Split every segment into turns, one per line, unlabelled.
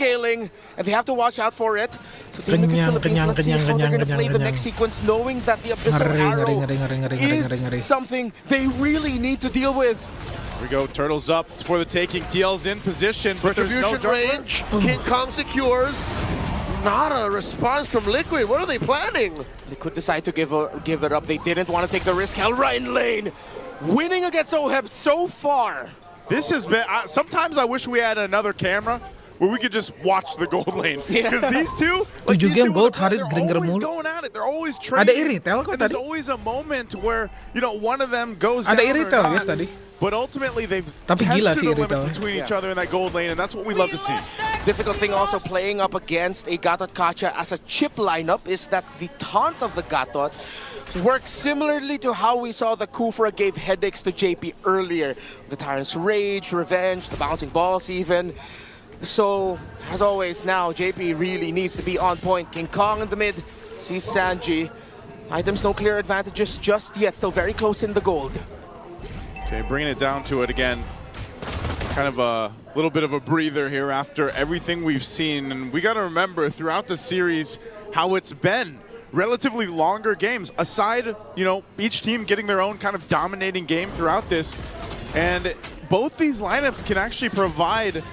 scaling, and they have to watch out for it. So Team Liquid Philippines, let's see how they're going to play the next sequence, knowing that the Abyssal Arrow is something they really need to deal with.
Here we go, Turtles up for the taking. TL's in position, but there's no
range. King Kong secures. Not a response from Liquid. What are they planning?
Liquid decide to give it up. They didn't want to take the risk. Hellra in lane, winning against OHEB so far.
This has been. Sometimes I wish we had another camera where we could just watch the gold lane. Because these two, like these two, they're always going at it. They're always trading. There's always a moment where one of them goes down or not. But ultimately, they've tested the limits between each other in that gold lane, and that's what we love to see.
Difficult thing also playing up against a Gatot Kacha as a chip lineup is that the taunt of the Gatot works similarly to how we saw the Kufra gave headaches to JP earlier. The Tyrant's Rage, Revenge, the bouncing balls even. So, as always now, JP really needs to be on point. King Kong in the mid, sees Sanji. Items no clear advantages just yet, still very close in the gold.
Okay, bringing it down to it again. Kind of a little bit of a breather here after everything we've seen. And we got to remember throughout the series how it's been relatively longer games. Aside, each team getting their own kind of dominating game throughout this. And both these lineups can actually provide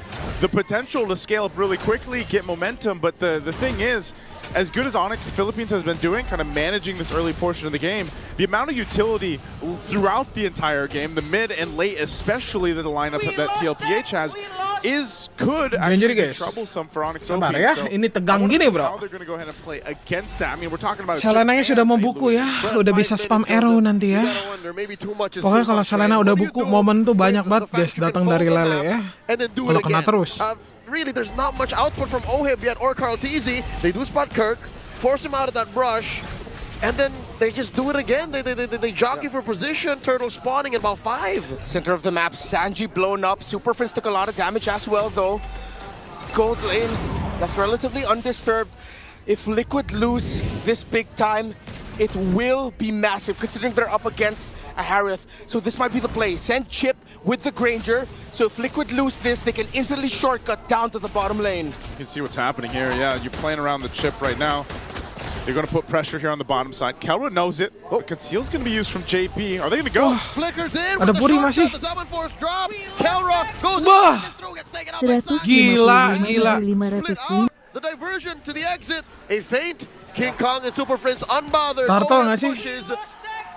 the potential to scale up really quickly, get momentum. But the thing is, as good as Onyx Philippines has been doing, kind of managing this early portion of the game, the amount of utility throughout the entire game, the mid and late especially that the lineup that TLPH has, could actually be troublesome for Onyx Philippines.
Ya, ini tegang gini bro. Selenanya sudah mau buku ya, udah bisa spam arrow nanti ya. Pokoknya kalau Selena udah buku, momen tuh banyak banget guys datang dari Lele ya. Kalau kena terus.
Really, there's not much output from OHEB yet or Carl TZ. They do spot Kirk, force him out of that brush, and then they just do it again. They jockey for position. Turtle spawning in about 5.
Center of the map, Sanji blown up. Super Prince took a lot of damage as well though. Gold lane left relatively undisturbed. If Liquid lose this big time, it will be massive considering they're up against a Harith. So this might be the play. Send Chip with the Granger. So if Liquid lose this, they can instantly shortcut down to the bottom lane.
You can see what's happening here. Yeah, you're playing around the Chip right now. They're going to put pressure here on the bottom side. Kelra knows it. Oh, Conceal's going to be used from JP. Are they going to go?
Flickers in with the shortcut. The Summon Force drop. Kelra goes through, gets taken out by
Gila.
The diversion to the exit. A feint. King Kong and Super Prince unbothered. Pushes.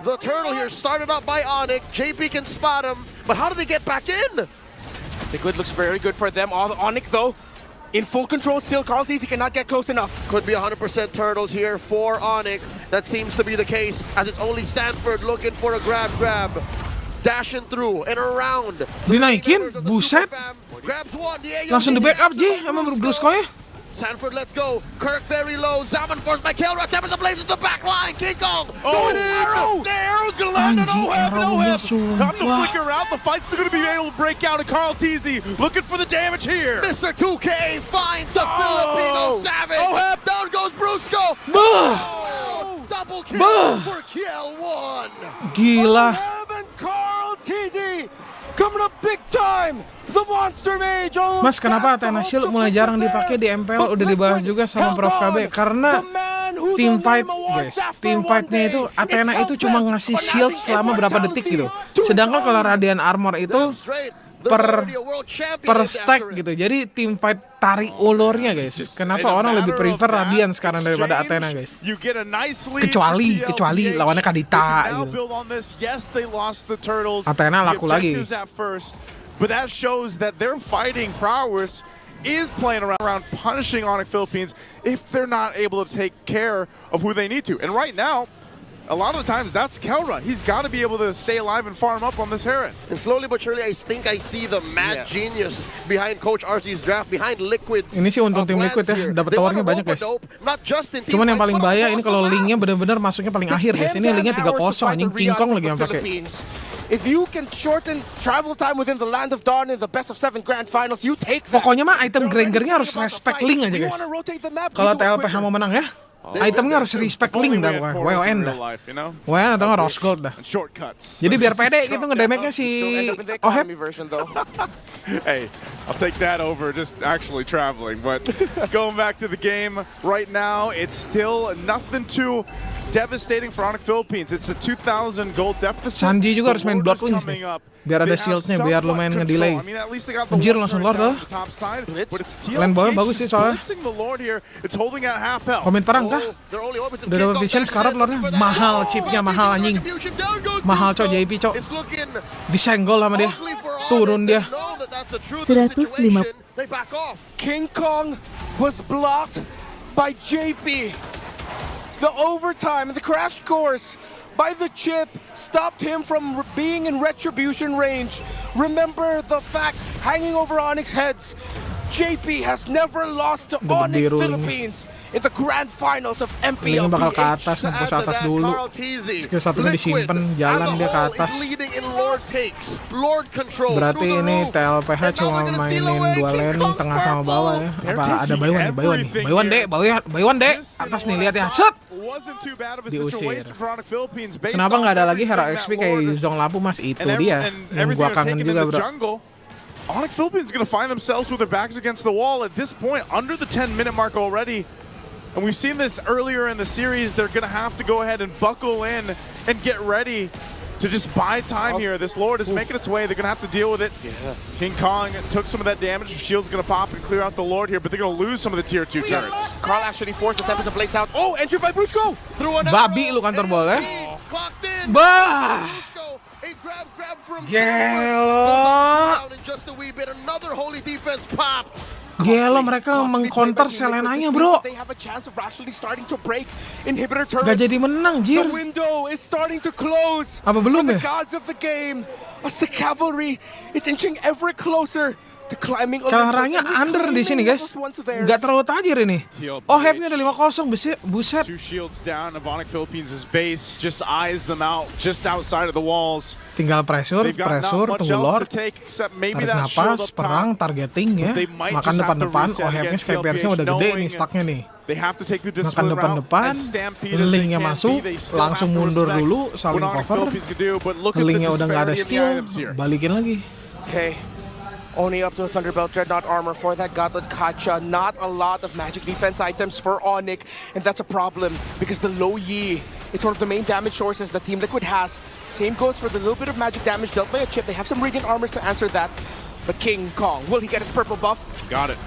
The turtle here started up by Onyx. JP can spot him, but how do they get back in?
Liquid looks very good for them. All Onyx though, in full control still. Carl TZ cannot get close enough.
Could be 100% turtles here for Onyx. That seems to be the case, as it's only Sanford looking for a grab. Dashing through and around.
Dinaikin, buset.
Grabs one.
Langsung di backup Ji, sama Brusco-nya.
Sanford, let's go. Kirk very low. Zaman forced by Kelra. Tempest ablaze to the back line. King Kong.
Oh, arrow! The arrow's gonna land on OHEB. Time to flicker out. The fight's gonna be able to break out. And Carl TZ looking for the damage here.
Mr. 2K finds the Filipino Savage. OHEB. Down goes Brusco. Double kill for KL1.
Gila.
OHEB and Carl TZ coming up big time. The Monster Mage.
Mas, kenapa Athena Shield mulai jarang dipakai di MPL? Udah dibahas juga sama Prof KB karena team fight, guys. Team fightnya itu Athena itu cuma ngasih shield selama berapa detik gitu. Sedangkan kalau Radiant Armor itu per stack gitu. Jadi team fight tarik ulurnya guys. Kenapa orang lebih prefer Radiant sekarang daripada Athena guys? Kecuali lawannya Kadita gitu. Athena laku lagi.
But that shows that their fighting prowess is playing around punishing Onyx Philippines if they're not able to take care of who they need to. And right now, a lot of the times that's Kelra. He's got to be able to stay alive and farm up on this Harith.
And slowly but surely, I think I see the mad genius behind Coach RC's draft, behind Liquid's.
Ini sih untung tim Liquid ya, dapat tawarnya banyak guys. Cuman yang paling bahaya ini kalau linknya benar-benar masuknya paling akhir guys. Ini linknya 3-0 anjing, King Kong lagi yang pakai.
If you can shorten travel time within the Land of Dawn in the best of 7 grand finals, you take that.
Pokoknya mah item Grangernya harus respect link aja guys. Kalau TLPH mau menang ya, itemnya harus respect link dah pokoknya. WON dah. WON atau nggak Rose Gold dah. Jadi biar pede gitu ngedamage-nya si OHEB.
Hey, I'll take that over just actually traveling. But going back to the game right now, it's still nothing too devastating for Onyx Philippines. It's a 2,000 gold deficit.
Sanji juga harus main
The Lord is
Bloodwings
coming
nih.
up.
Biar ada
They have
shieldnya, biar
somewhat
lumayan
control.
ngedelay.
I mean, at least they got the
Anjir,
one
langsung
turret
Lord
down
dah.
on the top side, but it's
Kalian bawah bagus sih soalnya.
blitzing the Lord here. It's holding out half health.
Komen perang kah? Udah dapat vision sekarang Lordnya mahal, chipnya mahal anjing. Mahal cok JP cok. Disenggol sama dia. Turun dia.
150.
King Kong was blocked by JP. The overtime and the crash course by the chip stopped him from being in retribution range. Remember the fact, hanging over Onyx heads, JP has never lost to
Udah
Onyx
berdiri
Philippines in the grand finals of
Lingnya
MPL.
bakal ke atas, nembus atas dulu. Skill satunya disimpan, jalan dia ke atas. Berarti ini TLPH cuma mainin dua lane tengah sama bawah ya. Apa ada Baywan nih? Baywan deh. Atas nih, lihat ya. Set! Diusir. Kenapa nggak ada lagi hero XP kayak Yuzong Lapu mas? Itu dia yang gua kangen juga bro.
Onyx Philippines is going to find themselves with their backs against the wall at this point, under the 10-minute mark already. And we've seen this earlier in the series. They're going to have to go ahead and buckle in and get ready to just buy time here. This Lord is making its way. They're going to have to deal with it. Yeah. King Kong took some of that damage. The shield's going to pop and clear out the Lord here, but they're going to lose some of the tier 2 turrets.
Carl actually forced the Tempest of Blades out. Oh, entry by Brusco!
Babi lu kantor bola ya. Bah! Gelo mereka mengcounter Selenanya bro. Gak jadi menang jir. Apa belum ya? Kalaranya under di sini guys. Gak terlalu tajir ini. Oh Happy udah 5-0 buset.
Two shields down of Onyx Philippines' base, just eyes them out just outside of the walls.
Tinggal pressure, tunggu Lord. Tarik napas, perang, targeting ya. Makan depan-depan, oh Happy Skypersnya udah gede nih stacknya nih. Makan depan-depan, linknya masuk, langsung mundur dulu, saling cover. Linknya udah gak ada skill, balikin lagi.
Okay. Only up to a Thunderbelt Dreadnought armor for that Gatot Kacha. Not a lot of magic defense items for Onyx, and that's a problem because the low Yi is one of the main damage sources that Team Liquid has. Same goes for the little bit of magic damage dealt by a chip. They have some Radiant armors to answer that. But King Kong, will he get his purple buff?
Got it.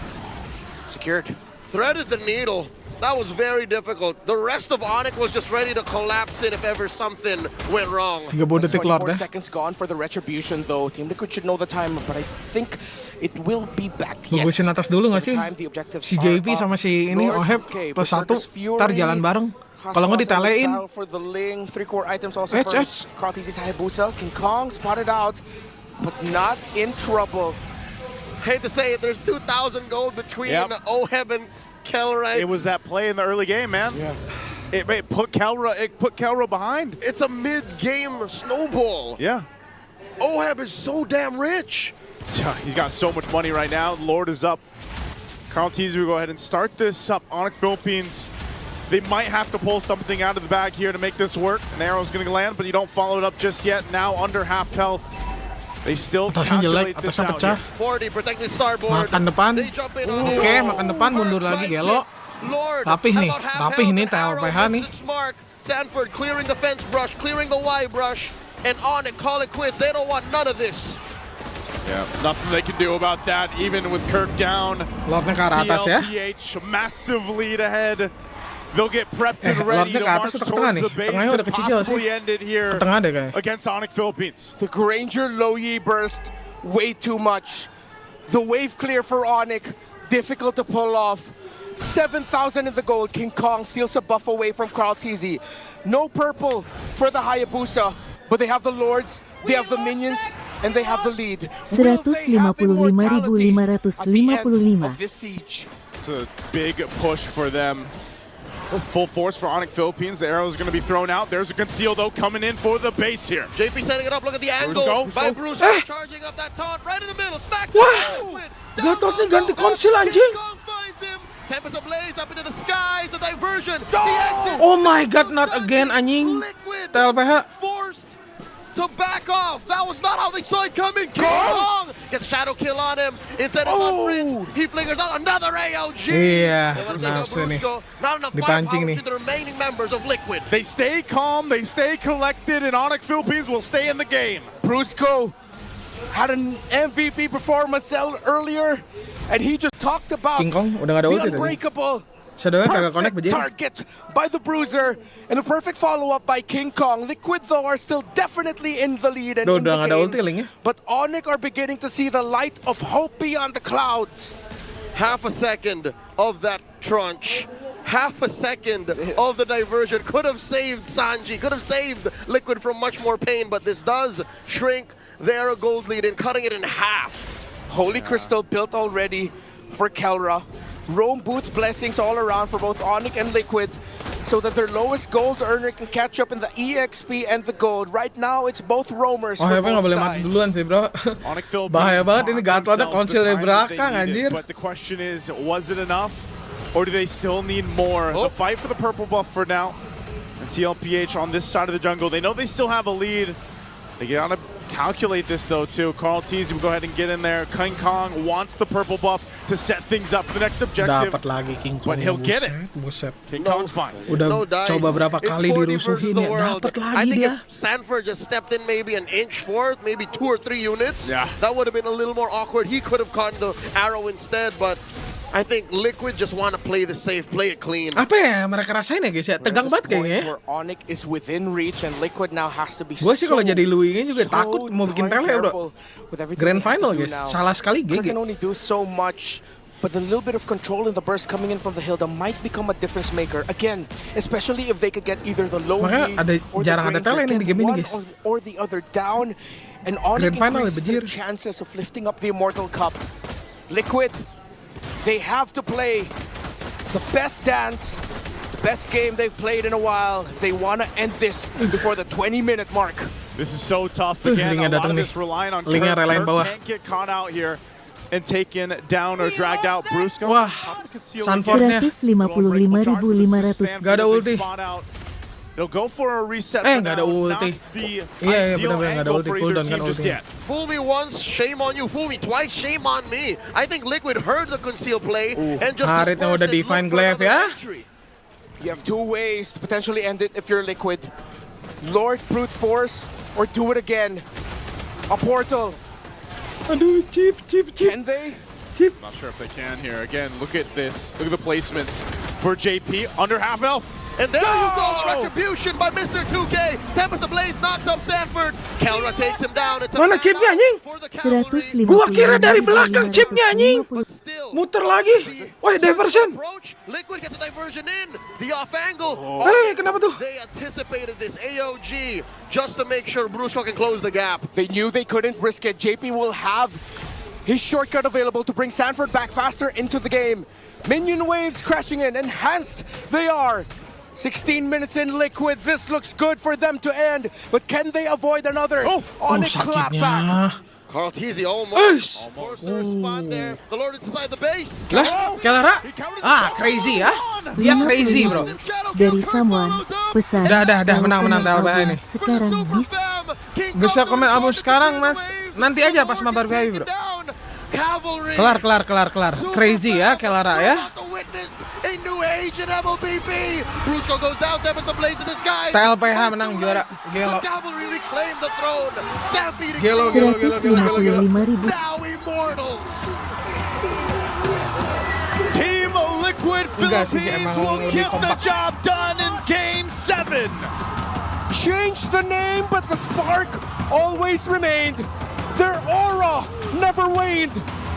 Secured.
Threaded the needle. That was very difficult. The rest of Onyx was just ready to collapse it if ever something went wrong.
30 detik Lord
24 seconds gone for the retribution though. Team Liquid should know the time, but I think it will be back.
Bagusin atas dulu nggak sih? Si JP sama si ini Oheb plus 1, ntar jalan bareng. Kalau nggak ditelein.
For the Ling, 3 core items also for Carl TZ's Hayabusa. King Kong spotted out, but not in trouble.
Hate to say it, there's 2,000 gold between Oheb and Kelra.
It was that play in the early game, man. Yeah. It put Kelra behind.
It's a mid-game snowball.
Yeah.
Oheb is so damn rich.
He's got so much money right now. Lord is up. Carl Teaser will go ahead and start this up. Onyx Philippines, they might have to pull something out of the bag here to make this work. An arrow's going to land, but you don't follow it up just yet. Now under half health. They still calculate this out here.
40 protecting starboard.
Makan depan. Oke, makan depan, mundur lagi Gelo. Rapih nih TLPH nih.
Sanford clearing the fence brush, clearing the Y brush, and on it, call it quits. They don't want none of this.
Yeah, nothing they can do about that, even with Kirk down.
Lordnya ke arah atas ya.
TLPH, massive lead ahead. They'll get prepped and ready to march towards the base and possibly end it here against Onyx Philippines.
The Granger low Yi burst, way too much. The wave clear for Onyx, difficult to pull off. 7,000 in the gold. King Kong steals a buff away from Carl TZ. No purple for the Hayabusa, but they have the Lords, they have the minions, and they have the lead.
155.555.
It's a big push for them. Full force for Onyx Philippines. The arrow is going to be thrown out. There's a conceal though coming in for the base here.
JP setting it up. Look at the angle. By Bruce charging up that taunt right in the middle. Smack.
Wah, Gatotnya ganti konsil anjing.
Tempest of Blades up into the skies. The diversion. The exit.
Oh my god, not again anjing.
Liquid
TLPH.
forced to back off. That was not how they saw it coming. King Kong gets shadow kill on him. Instead of on Prince, he flickers out another AOG.
Iya,
They want to take out
nafsu nih.
Brusco. Not enough
Dipancing
firepower
nih.
to the remaining members of Liquid.
They stay calm, they stay collected, and Onyx Philippines will stay in the game.
Brusco had an MVP performance earlier, and he just talked about
King Kong udah nggak ada
the
ulti tadi.
unbreakable.
Shadownya kagak connect
Perfect
bajir.
target by the Bruiser and a perfect follow-up by King Kong. Liquid though are still definitely in the lead and
Udah
in the
nggak ada ulti
game.
linknya.
But Onyx are beginning to see the light of hope beyond the clouds.
Half a second of that trunch. Half a second of the diversion could have saved Sanji, could have saved Liquid from much more pain, but this does shrink their gold lead and cutting it in half.
Holy Crystal built already for Kelra. Rome boots blessings all around for both Onyx and Liquid so that their lowest gold earner can catch up in the EXP and the gold. Right now, it's both roamers
Oh,
for
Heavy nggak
both
boleh mati
sides.
duluan sih, bro.
Onyx Philippines
Bahaya banget ini
bought
Gatot ada
themselves
konsil
the
dari
time that
belakang,
they needed,
anjir.
But the question is, was it enough? Or do they still need more?
Oh.
The fight for the purple buff for now. And TLPH on this side of the jungle, they know they still have a lead. They gotta calculate this though too. Carl Teasy will go ahead and get in there. King Kong wants the purple buff to set things up for the next objective.
Dapat lagi King Kong.
But he'll get it.
Buset.
King Kong's fine.
Udah
No dice.
coba berapa
It's
kali
40 versus
dirusuhin
the
ya,
world.
dapat
I
lagi
think
dia.
if Sanford just stepped in maybe an inch forth, maybe 2 or 3 units,
Yeah.
that would have been a little more awkward. He could have caught the arrow instead, but I think Liquid just want to play the safe, play it clean.
Apa ya mereka rasain ya guys ya? Tegang banget kayaknya ya.
Where Onyx is within reach and Liquid now has to be
Gue sih kalau jadi Louis ini juga
so
takut mau bikin
darn
tele bro.
careful with everything
Grand
they have
final
to do
guys,
now.
salah sekali
They
GG.
can only do so much, but the little bit of control in the burst coming in from the hill that might become a difference maker. Again, especially if they could get either the low
Makanya
lead
ada
or the
jarang ada
Granger,
talent nih di
get
game ini,
one
guys.
or the other down, and Onyx
Grand final ya,
increases their
bajir.
chances of lifting up the Immortal Cup. Liquid, they have to play the best dance, the best game they've played in a while if they want to end this before the 20-minute mark.
This is so tough again.
Linknya
A lot
datang
of
nih.
this relying on
Linknya
Kirk.
relain
Kirk
bawah.
can't get caught out here and taken down or dragged out. Brusco.
Wah, Sanfordnya
155.500.
Gak ada ulti.
They'll go for a reset
Eh,
for
nggak
now.
ada ulti.
Not the
Iya,
ideal
benar-benar nggak ada
angle
ulti.
for
Cooldown
either
kan
team just
ultinya.
yet.
Fool me once, shame on you. Fool me twice, shame on me. I think Liquid heard the conceal play and just
Haritnya
dispersed
udah
and
define
looked for
glaive
another
ya.
entry.
You have two ways to potentially end it if you're Liquid. Lord Brute Force or do it again. A portal.
Aduh, chip.
Can they?
Not sure if they can here. Again, look at this. Look at the placements for JP. Under half health.
And there you go, the retribution by Mr. 2K. Tempest of Blades knocks up Sanford. Kelra takes him down. It's a
Mana
man
chipnya,
out
anjing?
for the cavalry.
155.500.
Gua kira dari belakang chipnya, anjing.
But still,
Muter lagi. Wah, diversion.
approach, Liquid gets a diversion in. The off angle.
Eh, kenapa tuh?
They anticipated this AOG just to make sure Brusco can close the gap.
They knew they couldn't risk it. JP will have his shortcut available to bring Sanford back faster into the game. Minion waves crashing in. Enhanced they are. 16 minutes in Liquid. This looks good for them to end. But can they avoid another Onyx clapback?
sakitnya.
Carl Teasy almost
Eish.
forced to respond there. The Lord is inside the base.
Lah, Kelra? Ah, crazy ya. Dia crazy bro.
Dari someone, pesan.
Dah, menang
Salam
Alba
Alba.
ini.
Sekarang bisa.
Bisa komen album sekarang, Mas. Nanti aja pas mabar VIP, bro. Kelar. Crazy ya, Kelra ya. TLPH menang juara. Gelo. Gelo.
155.000.
Team Liquid
Enggak sih,
Philippines
emang
will
lebih
get the
kompak.
job done in Game 7.
Changed the name, but the spark always remained. Their aura never waned.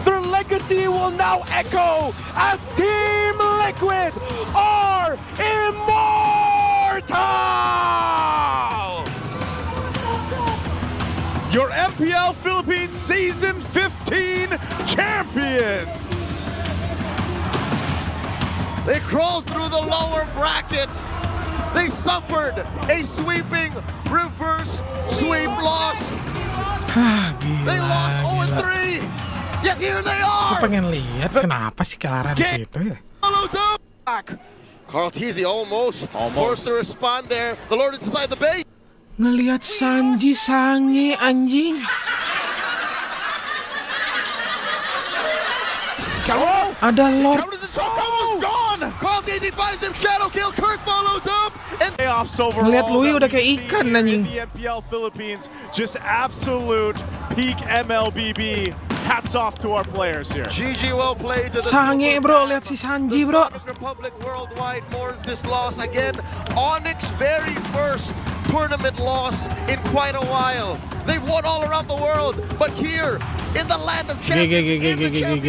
Their legacy will now echo as Team Liquid are immortals!
Your MPL Philippines Season 15 champions.
They crawled through the lower bracket. They suffered a sweeping reverse sweep loss. They lost 0-3. Yet here they
Aku
are.
pengen lihat kenapa sih Kelra di situ ya.
Carl Teasy almost forced to respond there. The Lord is inside the base.
Ngelihat Sanji sange anjing. Ada Lord.
Carl Daisy finds him, shadow kill, Kirk follows up, and
Ngelihat Louis udah kayak ikan anjing.
The MPL Philippines, just absolute peak MLBB. Hats off to our players here.
GG well played to the
Sange bro, lihat si Sanji bro.
Republic worldwide mourns this loss again. Onyx very first tournament loss in quite a while. They've won all around the world, but here in the land of champions, in the champions